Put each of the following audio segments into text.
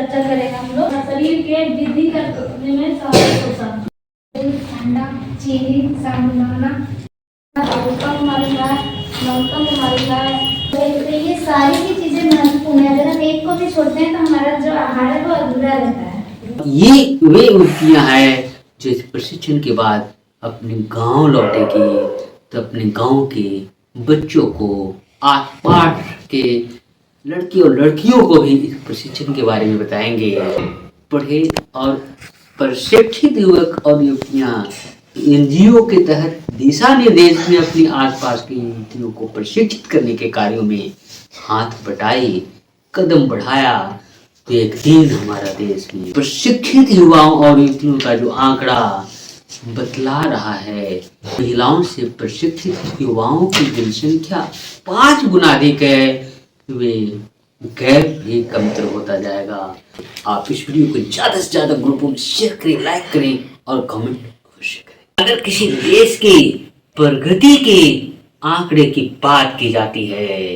चर्चा करेंगे हम लोग। शरीर के वृद्धि करने में सहायक होता है। ठंडा, चीनी, साबुदाना, कम मरीला, कम मरीला, तो ये सारी की चीजें महत्वपूर्ण है। अगर हम एक को भी छोड़ते हैं तो हमारा जो आहार है वो अधूरा रहता है। ये वे युवतियां हैं जो इस प्रशिक्षण के बाद अपने गांव लौटेगी, तो अपने गांव के बच्चों को, आसपास के लड़के और लड़कियों को भी इस प्रशिक्षण के बारे में बताएंगे। पढ़े और प्रशिक्षित युवक और युवतियां एनजीओ के तहत दिशा निर्देश में अपने आसपास की युवतियों को प्रशिक्षित करने के कार्यों में हाथ बटाए, कदम बढ़ाया, तो एक दिन हमारा देश में प्रशिक्षित युवाओं और युवतियों का जो आंकड़ा बतला रहा है, महिलाओं से प्रशिक्षित युवाओं की जनसंख्या 5 गुना अधिक है, वे गैप भी कमतर होता जाएगा। आप इस वीडियो को ज़्यादा से ज़्यादा ग्रुपों में शेयर करें, लाइक करें और कमेंट अवश्य करें। अगर किसी देश की प्रगति के आंकड़े की बात की जाती है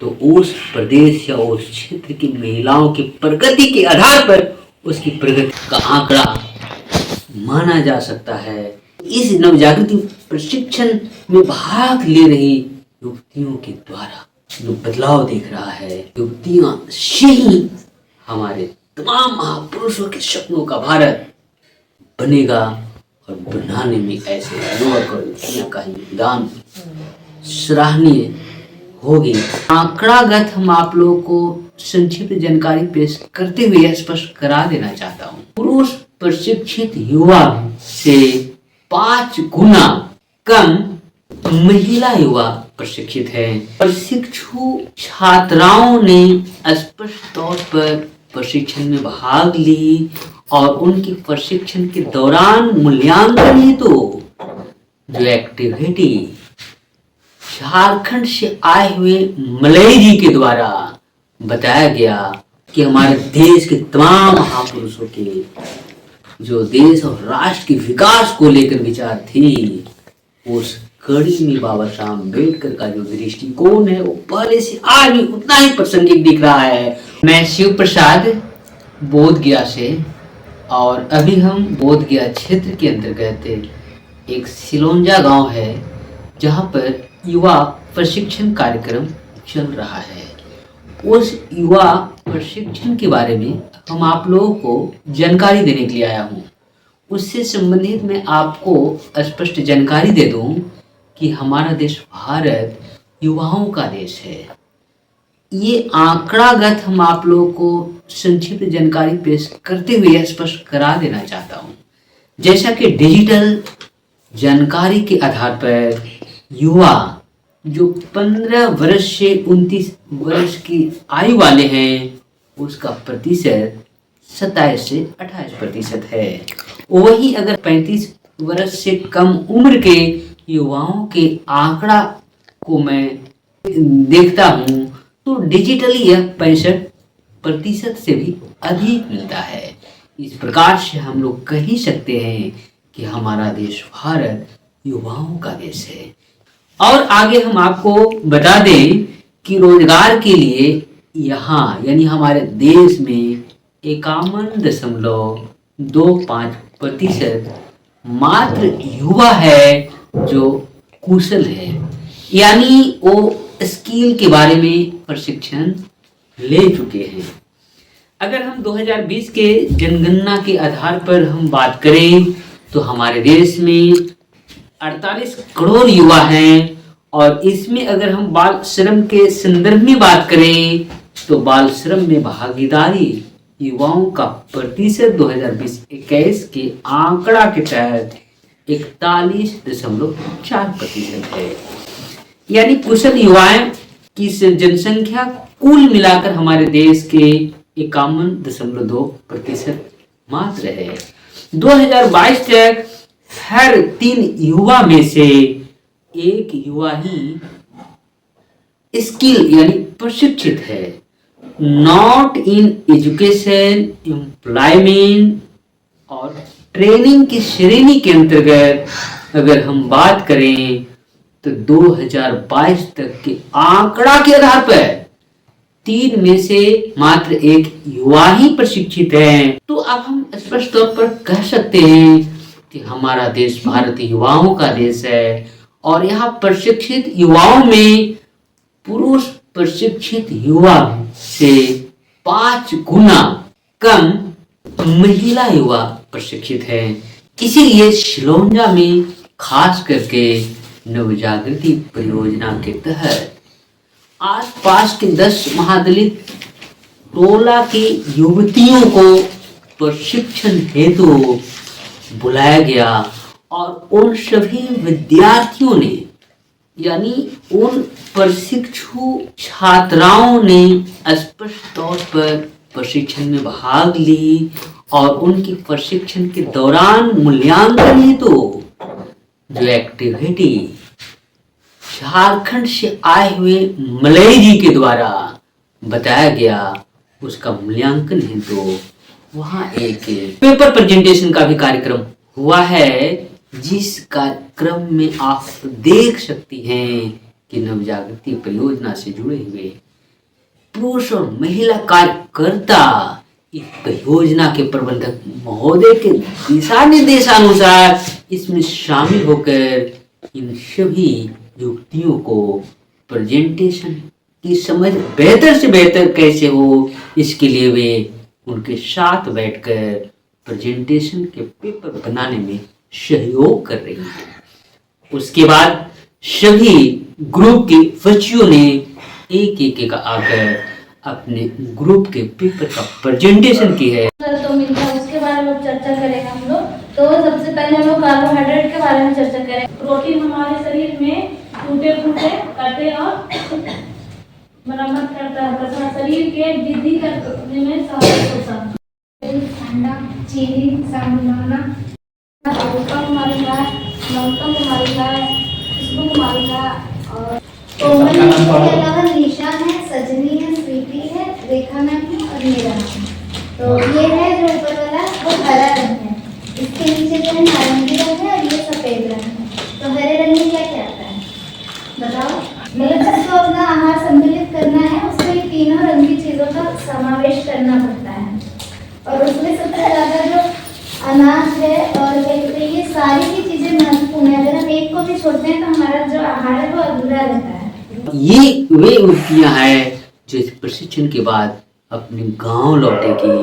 तो उस प्रदेश या उस क्षेत्र की महिलाओं की प्रगति के आधार पर उसकी प्रगति का आंकड़ा माना जा सकता है। इस नवजागृति प्रशिक्षण में भाग ले रही युवतियों के द्वारा जो बदलाव देख रहा है, युवतियां से ही हमारे तमाम महापुरुषों के सपनों का भारत बनेगा और बनाने में ऐसे युवक और युवतियों का योगदान सराहनीय होगी। आंकड़ागत हम आप लोगों को संक्षिप्त जानकारी पेश करते हुए स्पष्ट करा देना चाहता हूँ। पुरुष प्रशिक्षित युवा से 5 गुना कम महिला युवा प्रशिक्षित है। प्रशिक्षु छात्राओं ने स्पष्ट तौर पर प्रशिक्षण में भाग ली और उनके प्रशिक्षण के दौरान मूल्यांकन हेतु जो एक्टिविटी झारखंड से आए हुए मलय जी के द्वारा बताया गया कि हमारे देश के तमाम महापुरुषों के जो देश और राष्ट्र के विकास को लेकर विचार थी, उस कड़ी में बाबा साहब अम्बेडकर का जो दृष्टिकोण है वो पहले से आज भी उतना ही प्रासंगिक दिख रहा है। मैं शिव प्रसाद बोध गया से, और अभी हम बोध गया क्षेत्र के अंतर्गत एक सिलोंजा गांव है जहां पर युवा प्रशिक्षण कार्यक्रम चल रहा है। उस युवा प्रशिक्षण के बारे में हम आप लोगों को जानकारी देने के लिए आया हूँ। उससे संबंधित मैं आपको स्पष्ट जानकारी दे दूं कि हमारा देश भारत युवाओं का देश है। ये आंकड़ागत हम आप लोगों को संक्षिप्त जानकारी पेश करते हुए स्पष्ट करा देना चाहता हूँ। जैसा कि डिजिटल जानकारी के आधार पर युवा जो 15 वर्ष से 29 वर्ष की आयु वाले हैं उसका प्रतिशत 27 से 28% है। वही अगर 35 वर्ष से कम उम्र के युवाओं के आंकड़ा को मैं देखता हूँ तो डिजिटली यह 65% से भी अधिक मिलता है। इस प्रकार से हम लोग कह ही सकते हैं कि हमारा देश भारत युवाओं का देश है। और आगे हम आपको बता दें कि रोजगार के लिए यहाँ यानी हमारे देश में 51.25% मात्र युवा है जो कुशल है, यानी वो स्किल के बारे में प्रशिक्षण ले चुके हैं। अगर हम 2020 के जनगणना के आधार पर हम बात करें तो हमारे देश में 48 करोड़ युवा हैं, और इसमें अगर हम बाल श्रम के संदर्भ में बात करें तो बाल श्रम में भागीदारी युवाओं का प्रतिशत 2020-21 के आंकड़ा के तहत 41.4% है। यानी कुशल युवाएं की जनसंख्या कुल मिलाकर हमारे देश के 51.2% मात्र है। 2022 तक हर 3 युवा में से एक युवा ही स्किल यानी प्रशिक्षित है। नॉट इन एजुकेशन, एम्प्लॉयमेंट और ट्रेनिंग की श्रेणी के अंतर्गत अगर हम बात करें तो 2022 तक के आंकड़ा के आधार पर 3 में से मात्र 1 युवा ही प्रशिक्षित है। तो अब हम स्पष्ट तौर पर कह सकते हैं कि हमारा देश भारत युवाओं का देश है और यहाँ प्रशिक्षित युवाओं में पुरुष प्रशिक्षित युवा से 5 गुना कम महिला युवा प्रशिक्षित है। इसीलिए शिलोंजा में खास करके नवजागृति परियोजना के तहत आसपास के 10 महादलित टोला की युवतियों को प्रशिक्षण हेतु बुलाया गया और उन सभी विद्यार्थियों ने यानी उन प्रशिक्षु छात्राओं ने स्पष्ट तौर पर प्रशिक्षण में भाग ली और उनकी प्रशिक्षण के दौरान मूल्यांकन हेतु जो एक्टिविटी झारखंड से आए हुए मलय जी के द्वारा बताया गया उसका मूल्यांकन हेतु वहाँ एक पेपर प्रेजेंटेशन का भी कार्यक्रम हुआ है, जिस कार्यक्रम में आप देख सकती हैं कि नवजागृति परियोजना से जुड़े हुए पुरुष और महिला कार्यकर्ता इस परियोजना के प्रबंधक महोदय के दिशा निर्देशानुसार इसमें शामिल होकर इन सभी युवतियों को प्रेजेंटेशन की समझ बेहतर से बेहतर कैसे हो इसके लिए वे उनके साथ बैठकर प्रेजेंटेशन के पेपर बनाने में सहयोग कर रही हैं। उसके बाद सभी ग्रुप के बच्चियों ने एक आकर अपने ग्रुप के पेपर का प्रेजेंटेशन की है। तो मिलता है उसके बारे में चर्चा करेंगे हम लोग। तो सबसे पहले हम लोग कार्बोहाइड्रेट के बारे में चर्चा करें। प्रोटीन हमारे शरीर में टूटे फूटे कटे और मरम्मत करता है तथा शरीर के वृद्धि करने में सहायक होता है। ठंडा, चीनी, साबुदाना, रोका हमारी गाय, ममता हमारी गाय, खुशबू हमारी गाय और कोमल के अलावा निशा है, सजनी है, स्वीटी है, रेखा मैम है और मेरा नाम है। तो ये है जो ऊपर वाला वो हरा रंग है, इसके नीचे जो है नारंगी रंग है और ये सफेद रंग है। तो हरे रंग में क्या क्या आता है बताओ? मतलब जिसको अपना आहार संतुलित करना है उसको ये तीनों रंग की चीजों का समावेश करना पड़ता है और उसमें सबसे ज्यादा जो अनाज है और क्या कहते हैं ये सारी की चीजें महत्वपूर्ण है। अगर हम एक को भी छोड़ते हैं तो हमारा जो आहार है वो अधूरा रहता है। ये वे युवतियां हैं जो इस प्रशिक्षण के बाद अपने गांव लौटेगी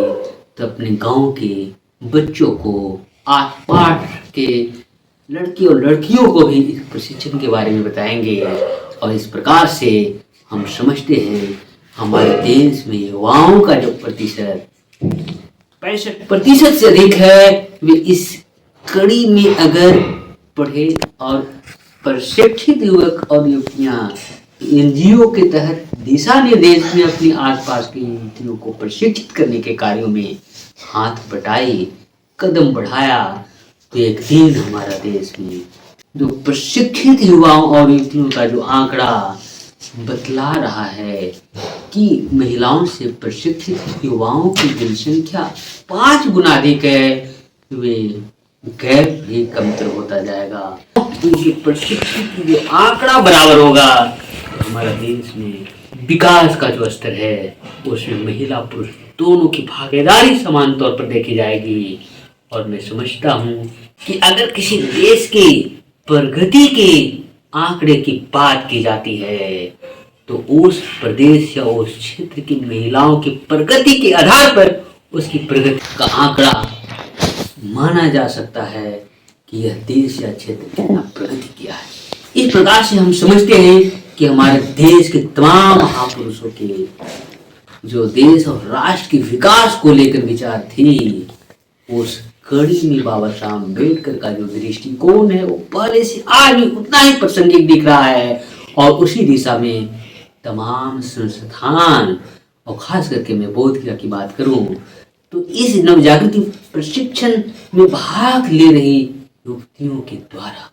तो अपने गांव के बच्चों को आसपास के लड़की और लड़कियों को भी इस प्रशिक्षण के बारे में बताएंगे और इस प्रकार से हम समझते हैं हमारे देश में युवाओं का जो प्रतिशत 65% से अधिक है वे इस कड़ी में अगर पढ़े और प्रशिक्षित युवक और युवतियां एनजीओ के तहत दिशा निर्देश में अपने आसपास की युवतियों को प्रशिक्षित करने के कार्यों में हाथ बटाई कदम बढ़ाया तो एक दिन हमारा देश में जो प्रशिक्षित युवाओं और युवतियों का जो आंकड़ा बतला रहा है कि महिलाओं से प्रशिक्षित युवाओं की जनसंख्या 5 गुना अधिक है, वे गैप भी कमतर होता जाएगा। उनके प्रशिक्षित जो आंकड़ा बराबर होगा तो हमारा देश में विकास का जो स्तर है उसमें महिला पुरुष दोनों की भागीदारी समान तौर पर देखी जाएगी। और मैं समझता हूँ कि अगर किसी देश की प्रगति के आंकड़े की बात की जाती है तो उस प्रदेश या उस क्षेत्र की महिलाओं की प्रगति के आधार पर उसकी प्रगति का आंकड़ा माना जा सकता है कि यह देश या क्षेत्र कितना प्रगति किया है। इस प्रकार से हम समझते हैं कि हमारे देश के तमाम महापुरुषों के जो देश और राष्ट्र के विकास को लेकर विचार थी उस कड़ी में बाबा साहब अम्बेडकर का जो दृष्टिकोण है वो पहले से आज भी उतना ही प्रासंगिक दिख रहा है और उसी दिशा में तमाम संस्थान और खास करके मैं बोध गया की बात करूं तो इस नवजागृति प्रशिक्षण में भाग ले रही युवतियों के द्वारा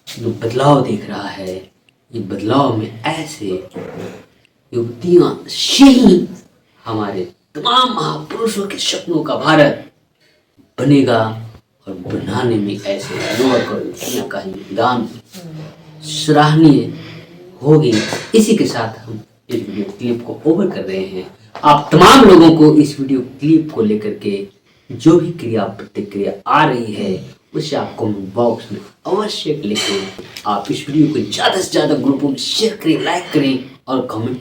जो बदलाव दिख रहा है ये बदलाव में ऐसे युवतियां से ही हमारे तमाम महापुरुषों के सपनों का भारत बनेगा और बनाने में ऐसे युवक और युवतियों का योगदान सराहनीय होगी। इसी के साथ हम इस वीडियो क्लिप को ओवर कर रहे हैं। आप तमाम लोगों को इस वीडियो क्लिप को लेकर के जो भी क्रिया प्रतिक्रिया आ रही है उसे आप कमेंट बॉक्स में अवश्य लिखें। आप इस वीडियो को ज़्यादा से ज़्यादा ग्रुपों में शेयर करें, लाइक करें और कमेंट